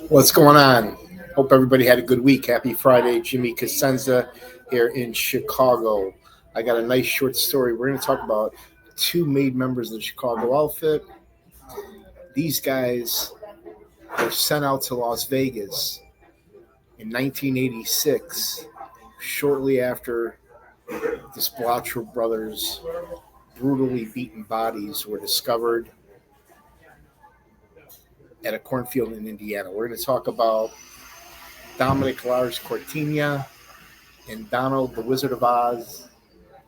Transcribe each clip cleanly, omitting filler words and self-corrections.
What's going on? Hope everybody had a good week. Happy Friday. Jimmy Cosenza here in Chicago. I got a nice short story. We're going to talk about two made members of the Chicago outfit. These guys were sent out to Las Vegas in 1986, shortly after the Spilotro brothers' brutally beaten bodies were discovered at a cornfield in Indiana. We're going to talk about Dominic Lars Cortina and Donald the Wizard of Oz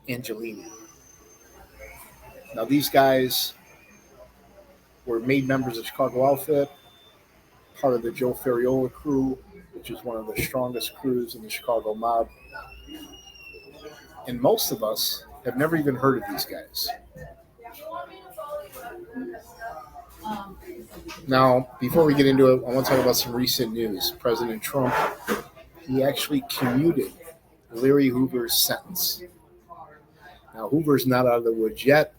Angelini. Now, these guys were made members of Chicago outfit, part of the Joe Ferriola crew, which is one of the strongest crews in the Chicago mob. And most of us have never even heard of these guys. Now, before we get into it, I want to talk about some recent news. President Trump, he actually commuted Larry Hoover's sentence. Now, Hoover's not out of the woods yet.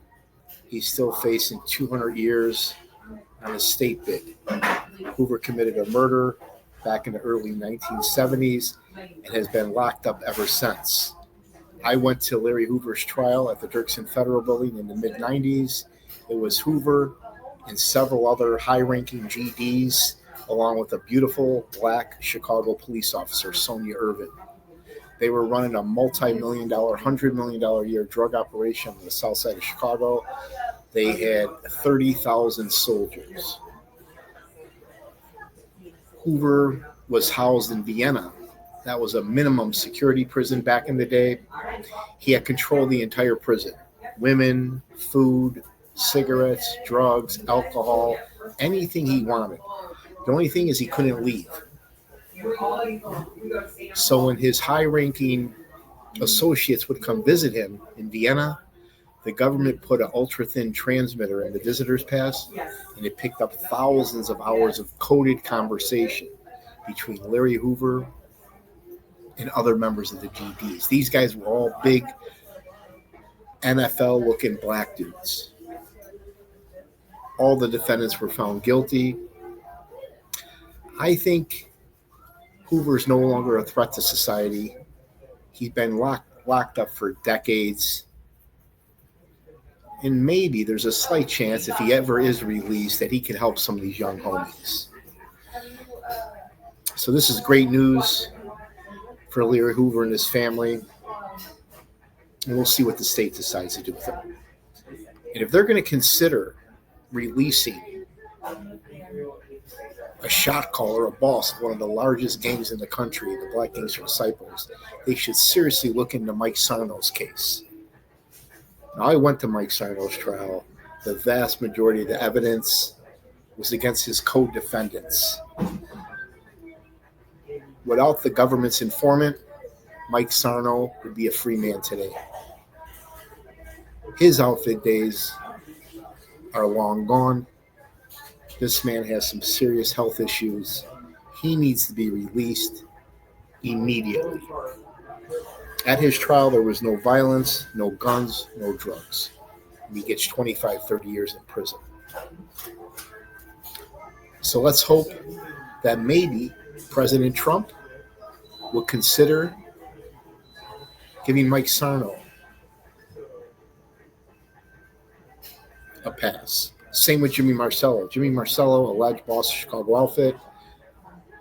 He's still facing 200 years on a state bid. Hoover committed a murder back in the early 1970s and has been locked up ever since. I went to Larry Hoover's trial at the Dirksen Federal Building in the mid-90s. It was Hoover and several other high-ranking GDs, along with a beautiful black Chicago police officer, Sonia Irvin. They were running a multi-million dollar, $100 million a year drug operation on the south side of Chicago. They had 30,000 soldiers. Hoover was housed in Vienna. That was a minimum security prison back in the day. He had control of the entire prison. Women, food, cigarettes, drugs, alcohol, anything he wanted. The only thing is he couldn't leave. So when his high-ranking associates would come visit him in Vienna, the government put an ultra-thin transmitter in the visitor's pass, and it picked up thousands of hours of coded conversation between Larry Hoover and other members of the GDs. These guys were all big NFL-looking black dudes. All the defendants were found guilty. I think Hoover's no longer a threat to society. He's been locked up for decades. And maybe there's a slight chance, if he ever is released, that he can help some of these young homies. So this is great news for Larry Hoover and his family. And we'll see what the state decides to do with him. And if they're going to consider releasing a shot caller, a boss of one of the largest gangs in the country, the Black Gangster Disciples, they should seriously look into Mike Sarno's case. Now, I went to Mike Sarno's trial. The vast majority of the evidence was against his co-defendants. Without the government's informant, Mike Sarno would be a free man today. His outfit days are long gone. This man has some serious health issues. He needs to be released immediately. At his trial, there was no violence, no guns, no drugs. He gets 25, 30 years in prison. So let's hope that maybe President Trump will consider giving Mike Sarno a pass. Same with Jimmy Marcello. Jimmy Marcello, alleged boss of Chicago outfit,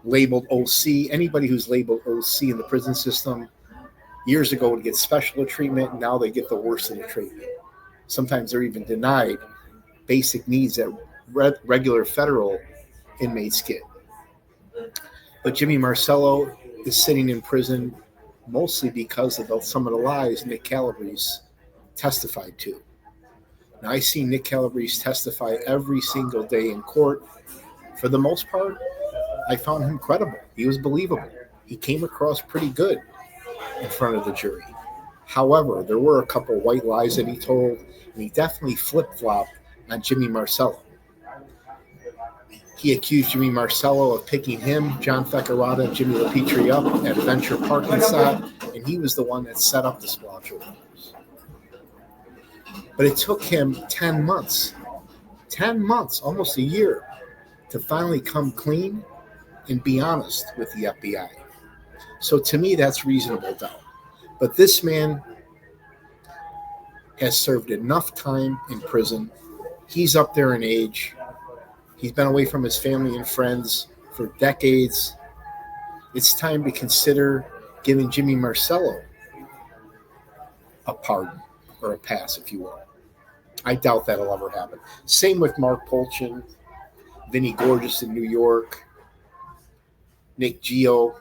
labeled OC. Anybody who's labeled OC in the prison system years ago would get special treatment. Now they get the worst of the treatment. Sometimes they're even denied basic needs that regular federal inmates get. But Jimmy Marcello is sitting in prison mostly because of some of the lies Nick Calabrese testified to. Now, I see Nick Calabrese testify every single day in court. For the most part, I found him credible. He was believable. He came across pretty good in front of the jury. However, there were a couple white lies that he told, and he definitely flip-flopped on Jimmy Marcello. He accused Jimmy Marcello of picking him, John Feccarata, and Jimmy LaPetrie up at Venture Parking Lot, and he was the one that set up the Spilotro numbers. But it took him 10 months, almost a year, to finally come clean and be honest with the FBI. So to me, that's reasonable doubt. But this man has served enough time in prison. He's up there in age. He's been away from his family and friends for decades. It's time to consider giving Jimmy Marcello a pardon or a pass, if you will. I doubt that'll ever happen. Same with Mark Polchin, Vinny Gorgeous in New York, Nick Geo.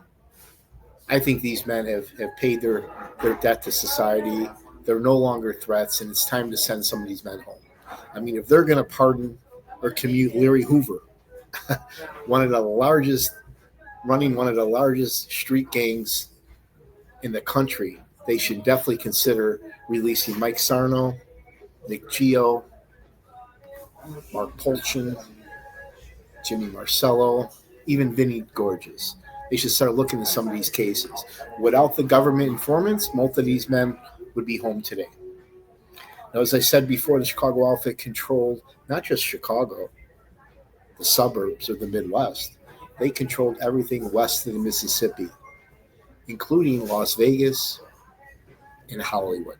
I think these men have paid their debt to society. They're no longer threats, and it's time to send some of these men home. I mean, if they're going to pardon or commute Larry Hoover, running one of the largest street gangs in the country, they should definitely consider releasing Mike Sarno, Nick Geo, Mark Polchin, Jimmy Marcello, even Vinny Gorgeous. They should start looking at some of these cases. Without the government informants, most of these men would be home today. Now, as I said before, the Chicago outfit controlled not just Chicago, the suburbs or the Midwest. They controlled everything west of the Mississippi, including Las Vegas and Hollywood.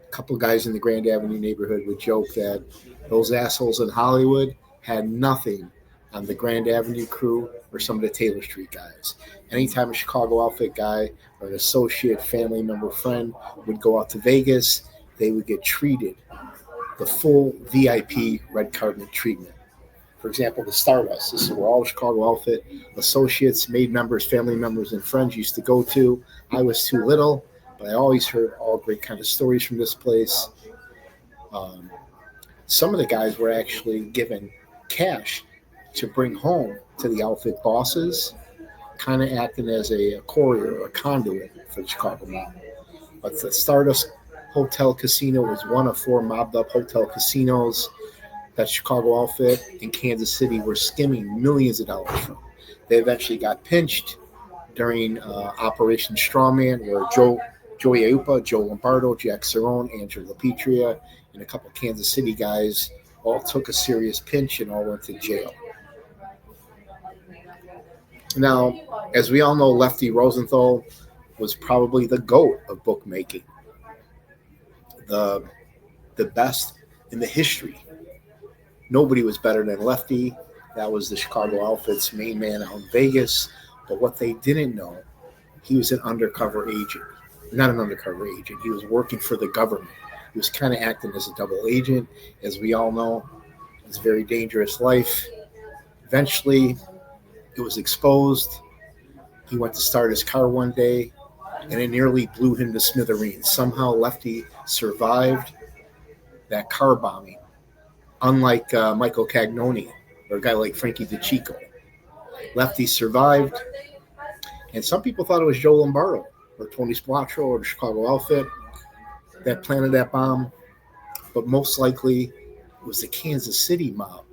A couple guys in the Grand Avenue neighborhood would joke that those assholes in Hollywood had nothing on the Grand Avenue crew or some of the Taylor Street guys. Anytime a Chicago outfit guy or an associate, family member, friend would go out to Vegas, they would get treated the full VIP red carpet treatment. For example, the Stardust. This is where all the Chicago outfit associates, maid members, family members, and friends used to go to. I was too little, but I always heard all great kind of stories from this place. Some of the guys were actually given cash to bring home to the outfit bosses, kind of acting as a courier or a conduit for the Chicago mob. But the Stardust Hotel Casino was one of 4 mobbed-up hotel casinos that Chicago outfit in Kansas City were skimming millions of dollars from. They eventually got pinched during Operation Strawman, where Joey Aiuppa, Joe Lombardo, Jack Cerrone, Angelo Petria, and a couple of Kansas City guys all took a serious pinch and all went to jail. Now, as we all know, Lefty Rosenthal was probably the GOAT of bookmaking, the best in the history. Nobody was better than Lefty. That was the Chicago outfit's main man out in Vegas. But what they didn't know, he was an undercover agent. Not an undercover agent. He was working for the government. He was kind of acting as a double agent. As we all know, it's a very dangerous life. Eventually, it was exposed. He went to start his car one day, and it nearly blew him to smithereens. Somehow, Lefty survived that car bombing, unlike Michael Cagnoni or a guy like Frankie DeCicco. Lefty survived, and some people thought it was Joe Lombardo or Tony Spilotro or the Chicago outfit that planted that bomb, but most likely it was the Kansas City mob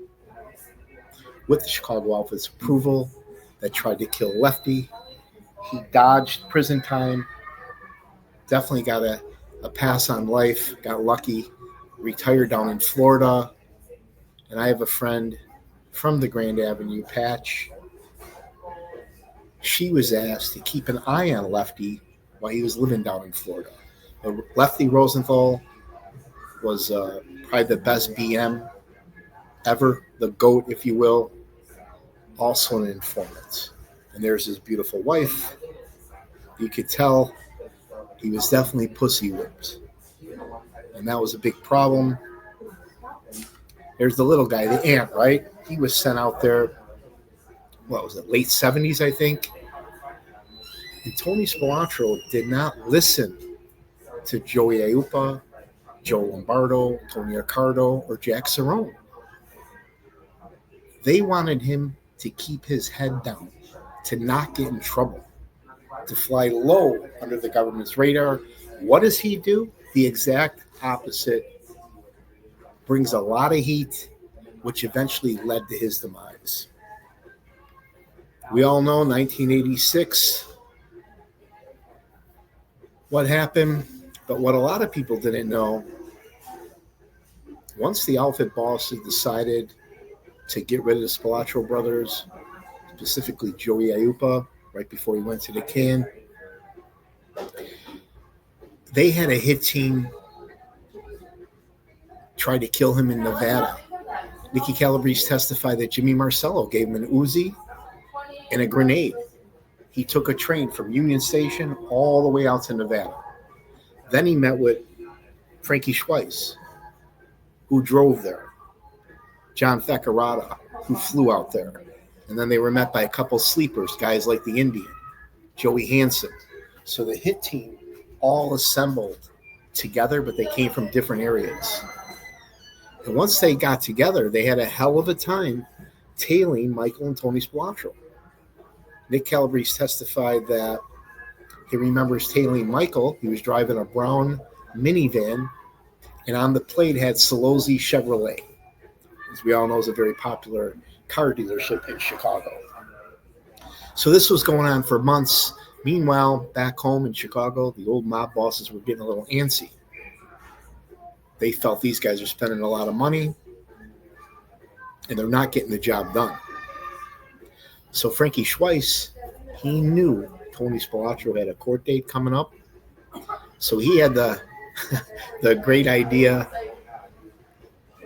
with the Chicago outfit's approval that tried to kill Lefty. He dodged prison time, definitely got a pass on life, got lucky, retired down in Florida. And I have a friend from the Grand Avenue patch. She was asked to keep an eye on Lefty while he was living down in Florida. Lefty Rosenthal was probably the best BM ever, the GOAT, if you will, also an informant. And there's his beautiful wife. You could tell he was definitely pussy whipped. And that was a big problem. There's the little guy, the ant, right? He was sent out there, what was it, late 70s, I think? And Tony Spilotro did not listen to Joey Aiuppa, Joe Lombardo, Tony Accardo, or Jack Cerrone. They wanted him to keep his head down, to not get in trouble, to fly low under the government's radar. What does he do? The exact opposite. Brings a lot of heat, which eventually led to his demise. We all know 1986, what happened, but what a lot of people didn't know, once the outfit bosses decided to get rid of the Spilotro brothers, specifically Joey Aiuppa, right before he went to the can. They had a hit team try to kill him in Nevada. Nicky Calabrese testified that Jimmy Marcello gave him an Uzi and a grenade. He took a train from Union Station all the way out to Nevada. Then he met with Frankie Schweiss, who drove there, John Thackerata, who flew out there. And then they were met by a couple sleepers, guys like the Indian, Joey Hansen. So the hit team all assembled together, but they came from different areas. And once they got together, they had a hell of a time tailing Michael and Tony Spilotro. Nick Calabrese testified that he remembers tailing Michael. He was driving a brown minivan, and on the plate had Solozzi Chevrolet. As we all know, is a very popular car dealership in Chicago. So this was going on for months. Meanwhile, back home in Chicago, the old mob bosses were getting a little antsy. They felt these guys are spending a lot of money, and they're not getting the job done. So Frankie Schweiss, he knew Tony Spilotro had a court date coming up. So he had the great idea.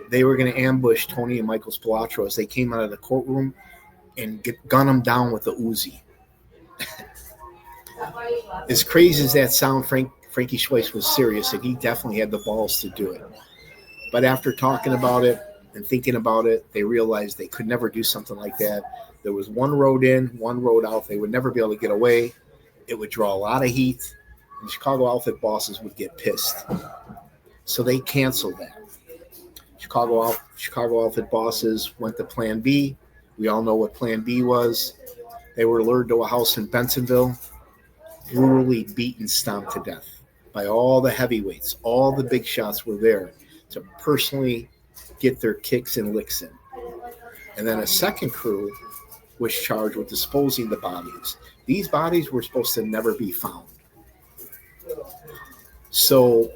They were going to ambush Tony and Michael Spilotro as they came out of the courtroom and gun them down with the Uzi. As crazy as that sounds, Frankie Schweiss was serious, and he definitely had the balls to do it. But after talking about it and thinking about it, they realized they could never do something like that. There was one road in, one road out. They would never be able to get away. It would draw a lot of heat, and Chicago outfit bosses would get pissed. So they canceled that. Chicago outfit bosses went to Plan B. We all know what Plan B was. They were lured to a house in Bentonville, brutally beaten, stomped to death by all the heavyweights. All the big shots were there to personally get their kicks and licks in. And then a second crew was charged with disposing the bodies. These bodies were supposed to never be found. So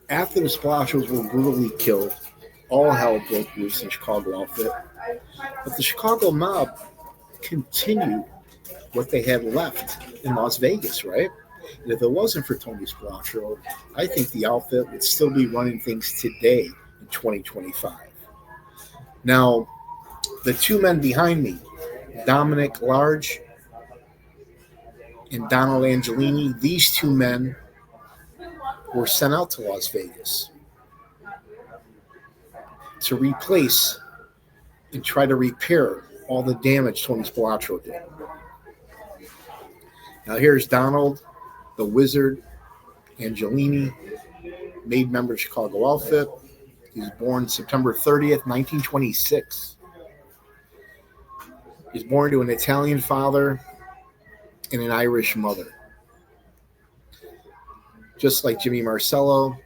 after the Spilotros were brutally killed, all hell broke loose in Chicago outfit. But the Chicago mob continued what they had left in Las Vegas, right? And if it wasn't for Tony Spilotro, I think the outfit would still be running things today in 2025. Now, the two men behind me, Dominic Large and Donald Angelini, these two men were sent out to Las Vegas to replace and try to repair all the damage Tony Spilotro did. Now here's Donald, the Wizard Angelini, made member of Chicago outfit. He was born September 30th, 1926. He was born to an Italian father and an Irish mother. Just like Jimmy Marcello,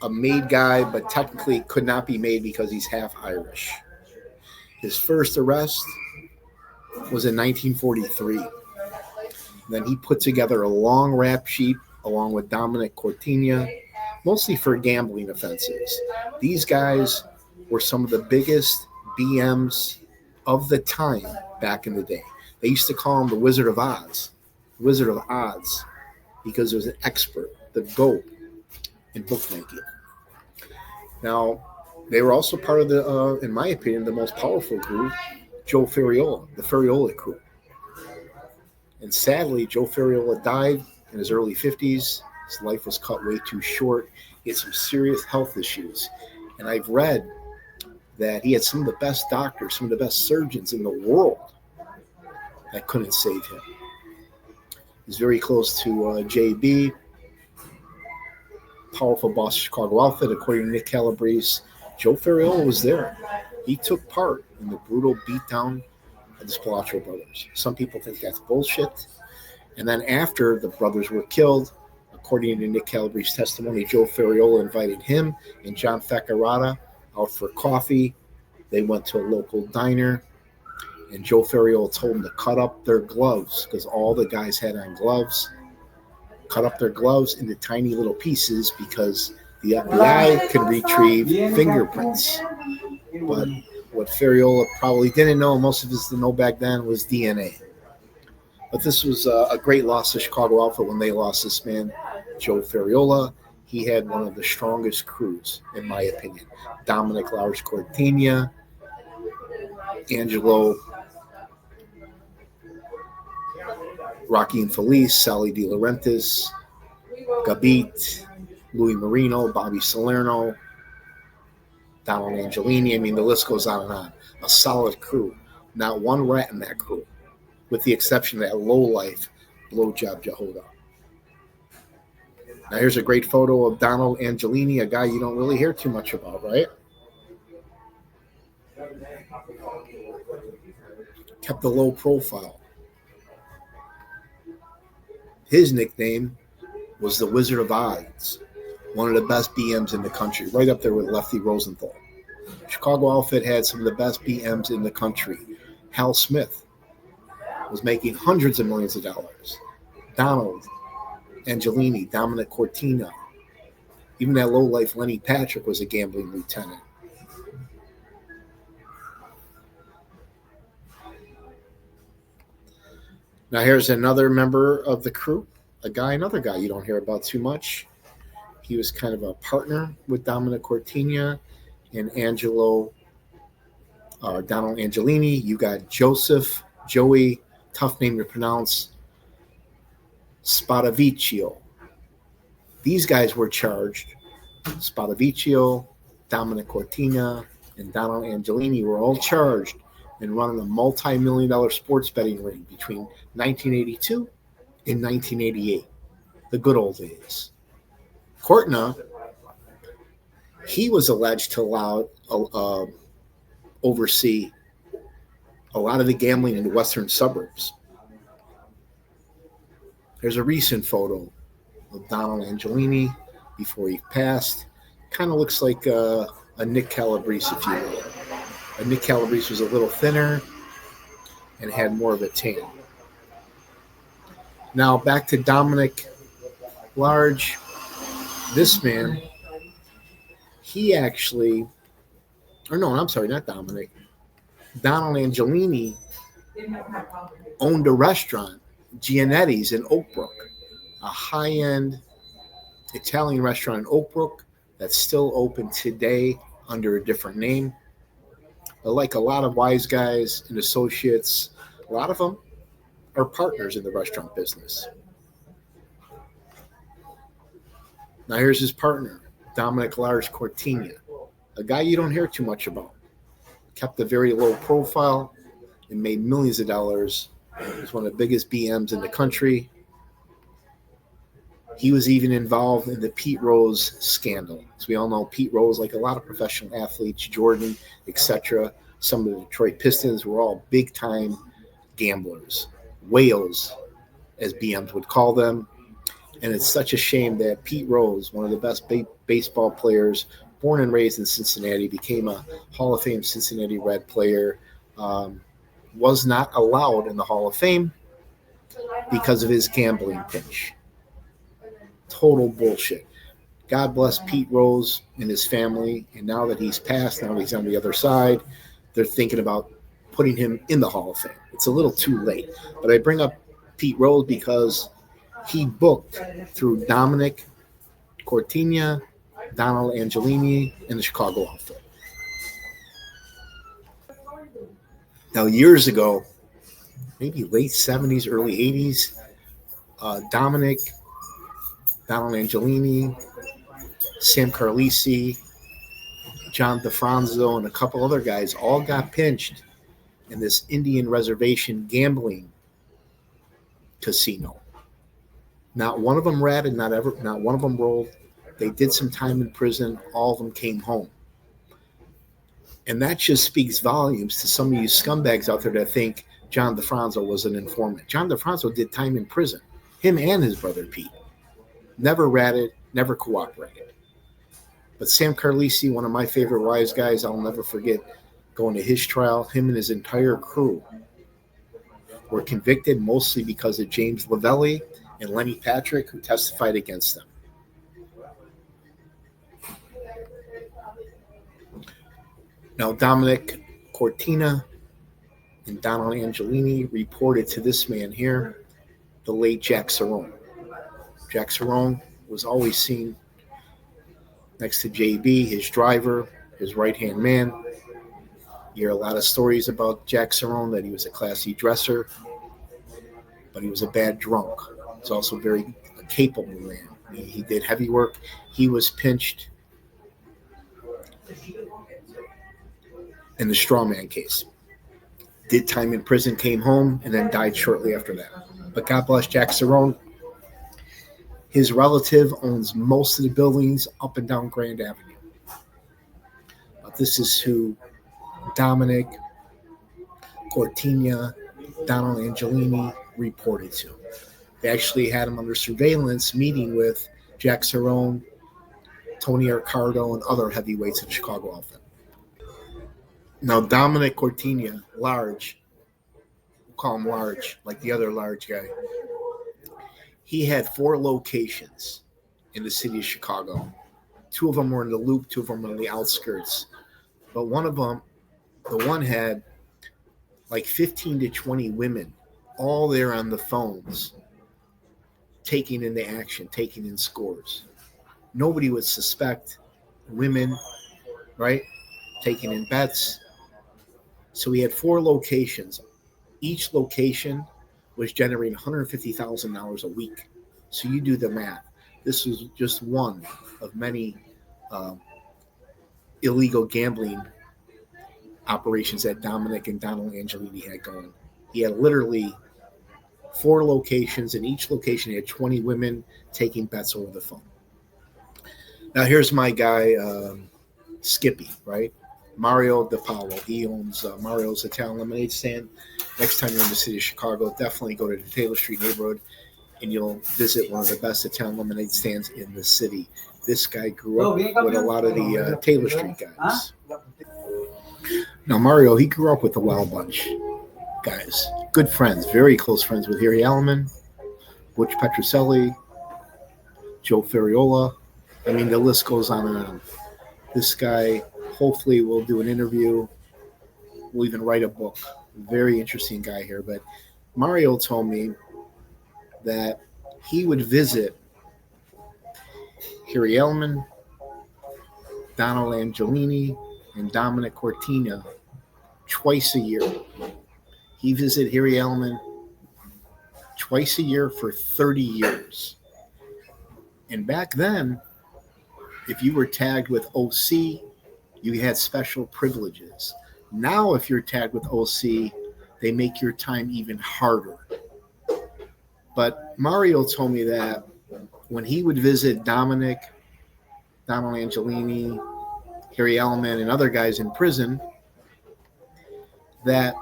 a made guy, but technically could not be made because he's half Irish. His first arrest was in 1943. Then he put together a long rap sheet along with Dominic Cortina, mostly for gambling offenses. These guys were some of the biggest BMs of the time back in the day. They used to call him the Wizard of Odds, because he was an expert, the GOAT in bookmaking. Now, they were also part of the, in my opinion, the most powerful group, Joe Ferriola, the Ferriola crew. And sadly, Joe Ferriola died in his early 50s. His life was cut way too short. He had some serious health issues. And I've read that he had some of the best doctors, some of the best surgeons in the world that couldn't save him. He's very close to JB, powerful boss of Chicago outfit. According to Nick Calabrese, Joe Ferriola was there. He took part in the brutal beatdown of the Spilotro brothers. Some people think that's bullshit. And then after the brothers were killed, according to Nick Calabrese's testimony, Joe Ferriola invited him and John Thackerata out for coffee. They went to a local diner, and Joe Ferriola told them to cut up their gloves because all the guys had on gloves. Cut up their gloves into tiny little pieces because the FBI could retrieve fingerprints. But what Ferriola probably didn't know, most of us didn't know back then, was DNA. But this was a great loss to Chicago Outfit when they lost this man, Joe Ferriola. He had one of the strongest crews, in my opinion. Dominic Large Cortina, Angelo Rocky and Felice, Sally De Laurentiis, Gabit, Louis Marino, Bobby Salerno, Donald Angelini. I mean, the list goes on and on. A solid crew. Not one rat in that crew, with the exception of that low-life blowjob Jehoda. Now, here's a great photo of Donald Angelini, a guy you don't really hear too much about, right? Kept a low profile. His nickname was the Wizard of Odds, one of the best BMs in the country, right up there with Lefty Rosenthal. Chicago Outfit had some of the best BMs in the country. Hal Smith was making hundreds of millions of dollars. Donald Angelini, Dominic Cortina, even that low-life Lenny Patrick was a gambling lieutenant. Now here's another member of the crew, another guy you don't hear about too much. He was kind of a partner with Dominic Cortina and Donald Angelini. You got Joey, tough name to pronounce, Spatavicchio. These guys were charged. Spatavicchio, Dominic Cortina, and Donald Angelini were all charged in running a multi-million-dollar sports betting ring between 1982 and 1988, the good old days. Cortina, he was alleged to oversee a lot of the gambling in the western suburbs. There's a recent photo of Donald Angelini before he passed. Kind of looks like a Nick Calabrese, if you will. Nick Calabrese was a little thinner and had more of a tan. Now back to Dominic Large. This man, he actually, not Dominic. Donald Angelini owned a restaurant, Gianetti's in Oak Brook, a high-end Italian restaurant in Oak Brook that's still open today under a different name. But like a lot of wise guys and associates, a lot of them are partners in the restaurant business. Now here's his partner, Dominic Large Cortina, a guy you don't hear too much about. Kept a very low profile and made millions of dollars. He was one of the biggest BMs in the country. He was even involved in the Pete Rose scandal. As we all know, Pete Rose, like a lot of professional athletes, Jordan, etc., some of the Detroit Pistons were all big-time gamblers, whales, as BMs would call them. And it's such a shame that Pete Rose, one of the best baseball players, born and raised in Cincinnati, became a Hall of Fame Cincinnati Red player, was not allowed in the Hall of Fame because of his gambling pinch. Total bullshit. God bless Pete Rose and his family. And now that he's passed, now he's on the other side, they're thinking about putting him in the Hall of Fame. It's a little too late. But I bring up Pete Rose because he booked through Dominic Cortina, Donald Angelini, and the Chicago Outfit. Now, years ago, maybe late 70s, early 80s, Donald Angelini, Sam Carlisi, John DeFranzo, and a couple other guys all got pinched in this Indian reservation gambling casino. Not one of them ratted, not one of them rolled. They did some time in prison. All of them came home. And that just speaks volumes to some of you scumbags out there that think John DeFranzo was an informant. John DeFranzo did time in prison, him and his brother Pete. Never ratted, never cooperated. But Sam Carlisi, one of my favorite wise guys, I'll never forget going to his trial. Him and his entire crew were convicted mostly because of James Lavelli and Lenny Patrick, who testified against them. Now, Dominic Cortina and Donald Angelini reported to this man here, the late Jack Sarno. Jack Sarno was always seen next to JB, his driver, his right-hand man. You hear a lot of stories about Jack Sarno, that he was a classy dresser, but he was a bad drunk. He's also very capable man. He did heavy work. He was pinched in the strawman case. Did time in prison, came home, and then died shortly after that. But God bless Jack Sarno. His relative owns most of the buildings up and down Grand Avenue. But this is who Dominic Cortina, Donald Angelini reported to. They actually had him under surveillance, meeting with Jack Sarno, Tony Ricardo, and other heavyweights of the Chicago outfit. Now, Dominic Cortina, large, we'll call him large, like the other large guy, he had 4 locations in the city of Chicago. 2 of them were in the loop, 2 of them were in the outskirts. But one of them, the one had like 15 to 20 women, all there on the phones, taking in the action, taking in scores. Nobody would suspect women, right, taking in bets. So we had 4 locations. Each location was generating $150,000 a week. So you do the math. This was just one of many illegal gambling operations that Dominic and Donald Angelini had going. He had literally 4 locations, and each location had 20 women taking bets over the phone. Now here's my guy, Skippy, right? Mario DePaolo. He owns Mario's Italian Lemonade Stand. Next time you're in the city of Chicago, definitely go to the Taylor Street neighborhood, and you'll visit one of the best Italian lemonade stands in the city. This guy grew up with a lot of the Taylor Street guys. Now, Mario, he grew up with the Wild Bunch guys. Good friends, very close friends with Harry Allman, Butch Petroselli, Joe Ferriola. I mean, the list goes on and on. This guy, hopefully, will do an interview. We'll even write a book. Very interesting guy here. But Mario told me that he would visit Harry Allman, Donald Angelini, and Dominic Cortina twice a year. He visited Harry Allman twice a year for 30 years. And back then, if you were tagged with OC, you had special privileges. Now, if you're tagged with OC, they make your time even harder. But Mario told me that when he would visit Dominic, Donald Angelini, Harry Allman, and other guys in prison, that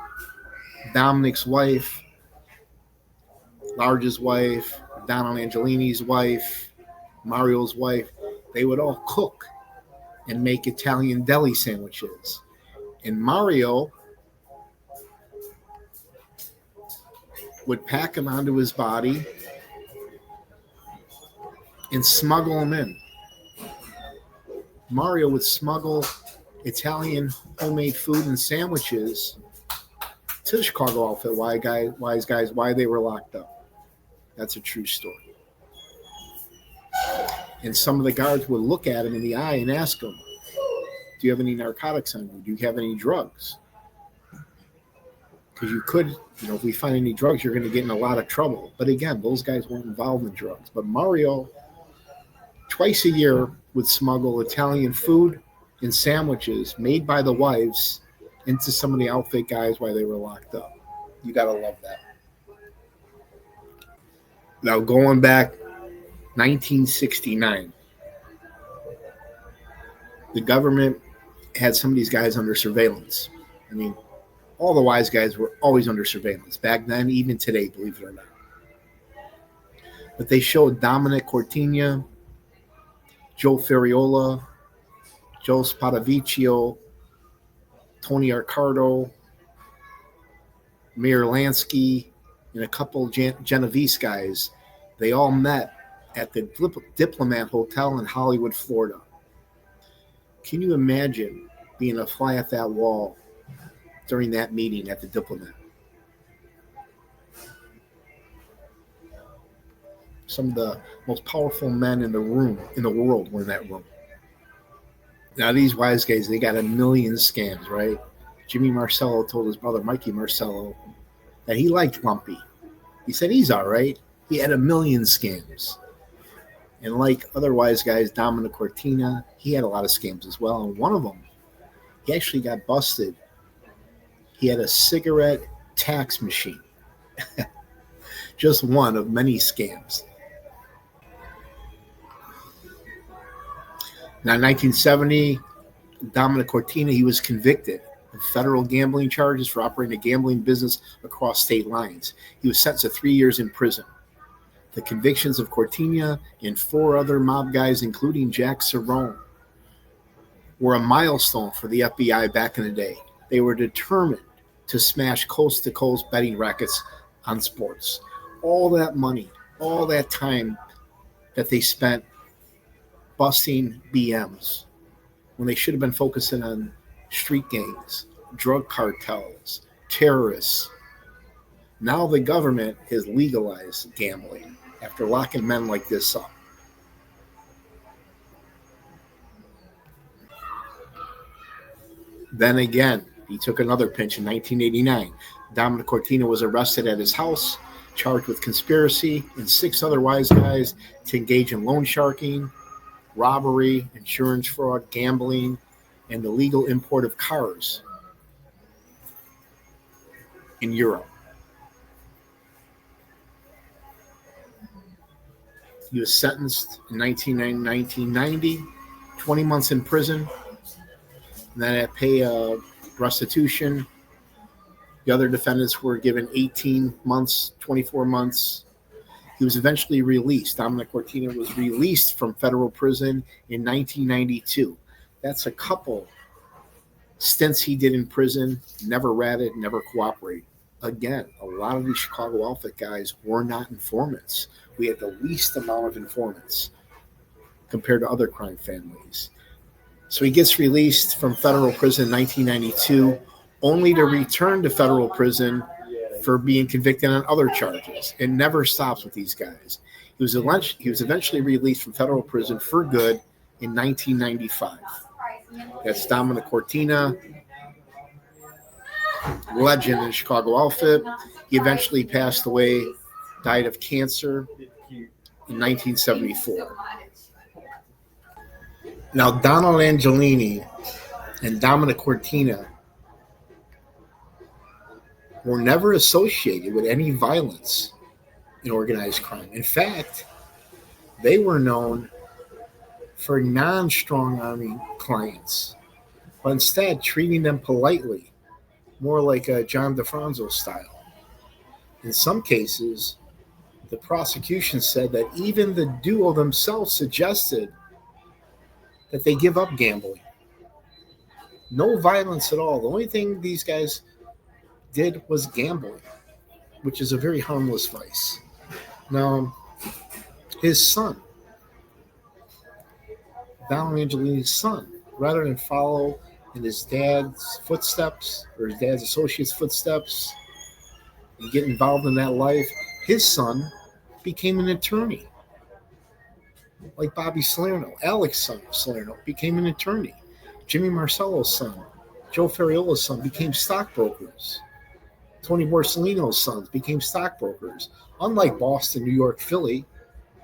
Dominic's wife, Large's wife, Donald Angelini's wife, Mario's wife, they would all cook and make Italian deli sandwiches. And Mario would pack them onto his body and smuggle them in. Mario would smuggle Italian homemade food and sandwiches to the Chicago outfit. Why they were locked up. That's a true story. And some of the guards would look at him in the eye and ask him, do you have any narcotics on you? Do you have any drugs? Because you could, if we find any drugs, you're going to get in a lot of trouble. But again, those guys weren't involved in drugs. But Mario, twice a year, would smuggle Italian food and sandwiches made by the wives into some of the outfit guys while they were locked up. You got to love that. Now, going back 1969, the government had some of these guys under surveillance. I mean, all the wise guys were always under surveillance back then, even today, believe it or not. But they showed Dominic Cortina, Joe Ferriola, Joe Spadavicchio, Tony Ricardo, Mayor Lansky, and a couple Genovese guys. They all met at the Diplomat Hotel in Hollywood, Florida. Can you imagine being a fly at that wall during that meeting at the Diplomat. Some of the most powerful men in the world were in that room. Now these wise guys, they got a million scams, right? Jimmy Marcello told his brother Mikey Marcello that he liked Lumpy. He said he's all right. He had a million scams. And like other wise guys, Dominic Cortina, he had a lot of scams as well. And one of them, he actually got busted. He had a cigarette tax machine. Just one of many scams. Now, in 1970, Dominic Cortina, he was convicted of federal gambling charges for operating a gambling business across state lines. He was sentenced to 3 years in prison. The convictions of Cortina and 4 other mob guys, including Jack Sarno, were a milestone for the FBI back in the day. They were determined to smash coast-to-coast betting rackets on sports. All that money, all that time that they spent busting BMs when they should have been focusing on street gangs, drug cartels, terrorists. Now the government has legalized gambling after locking men like this up. Then again, he took another pinch in 1989. Dominic Cortina was arrested at his house, charged with conspiracy and 6 other wise guys to engage in loan sharking, robbery, insurance fraud, gambling, and the legal import of cars in Europe. He was sentenced in 1990, 20 months in prison, and then had to pay restitution. The other defendants were given 18 months, 24 months. He was eventually released. Dominic Cortina was released from federal prison in 1992. That's a couple stints he did in prison, never ratted, never cooperated. Again, a lot of these Chicago outfit guys were not informants. We had the least amount of informants compared to other crime families. So he gets released from federal prison in 1992, only to return to federal prison for being convicted on other charges. It never stops with these guys. He was eventually released from federal prison for good in 1995. That's Dominic Cortina, legend in the Chicago outfit. He eventually passed away, died of cancer in 1974. Now, Donald Angelini and Dominic Cortina were never associated with any violence in organized crime. In fact, they were known for non-strong arming clients, but instead treating them politely, more like a John DeFranco style. In some cases, the prosecution said that even the duo themselves suggested that they give up gambling. No violence at all. The only thing these guys did was gambling, which is a very harmless vice. Now, his son, Donald Angelini's son, rather than follow in his dad's footsteps or his dad's associates' footsteps and get involved in that life, his son became an attorney. Like Bobby Salerno, Alex Salerno became an attorney. Jimmy Marcello's son, Joe Ferriola's son, became stockbrokers. Tony Borsellino's sons became stockbrokers. Unlike Boston, New York, Philly,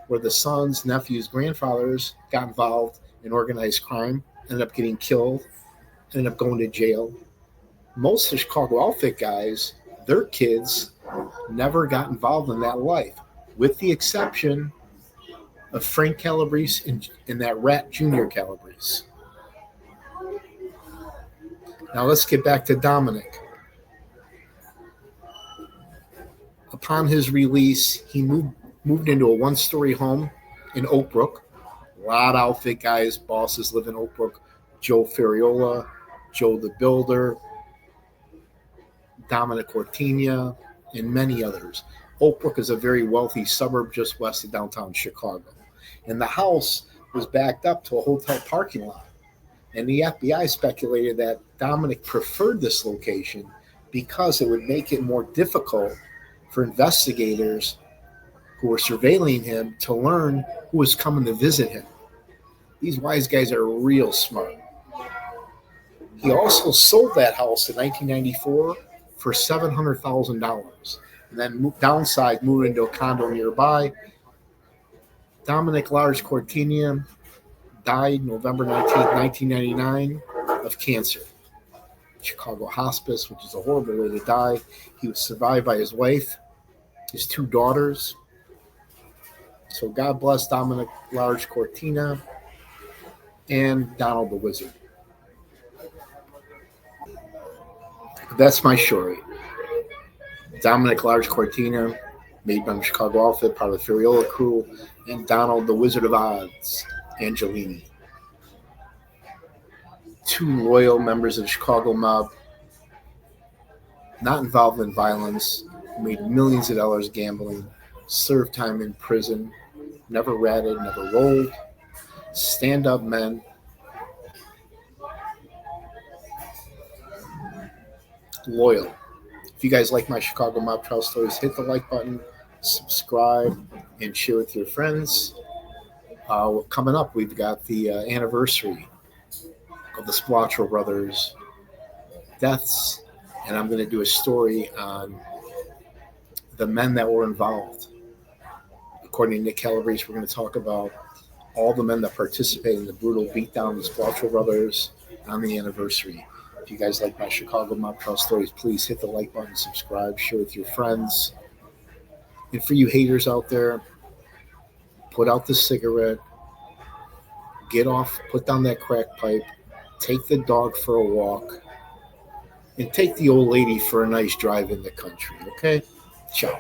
where the sons, nephews, grandfathers got involved in organized crime, ended up getting killed, ended up going to jail. Most of the Chicago outfit guys, their kids never got involved in that life, with the exception of Frank Calabrese and that rat Junior Calabrese. Now let's get back to Dominic. Upon his release, he moved into a one-story home in Oak Brook. A lot of outfit guys, bosses live in Oak Brook. Joe Ferriola, Joe the Builder, Dominic Cortina, and many others. Oak Brook is a very wealthy suburb just west of downtown Chicago. And the house was backed up to a hotel parking lot. And the FBI speculated that Dominic preferred this location because it would make it more difficult for investigators who were surveilling him to learn who was coming to visit him. These wise guys are real smart. He also sold that house in 1994 for $700,000 and then moved into a condo nearby. Dominic Large Cortina died November 19th, 1999 of cancer. Chicago hospice, which is a horrible way to die. He was survived by his wife, his two daughters. So God bless Dominic Large Cortina and Donald the Wizard. That's my story. Dominic Large Cortina, made by the Chicago outfit, part of the Ferriola crew, and Donald the Wizard of Oz, Angelini. Two loyal members of the Chicago mob, not involved in violence, made millions of dollars gambling, served time in prison, never ratted, never rolled, stand-up men. Loyal. If you guys like my Chicago mob trial stories, hit the like button, subscribe, and share with your friends. Coming up, we've got the anniversary of the Spilotro brothers' deaths, and I'm going to do a story on the men that were involved. According to Nick Calabrese, we're going to talk about all the men that participated in the brutal beatdown of the Spilotro brothers on the anniversary. If you guys like my Chicago mob trial stories, please hit the like button, subscribe, share with your friends. And for you haters out there, put out the cigarette, get off, put down that crack pipe, take the dog for a walk, and take the old lady for a nice drive in the country, okay? Ciao.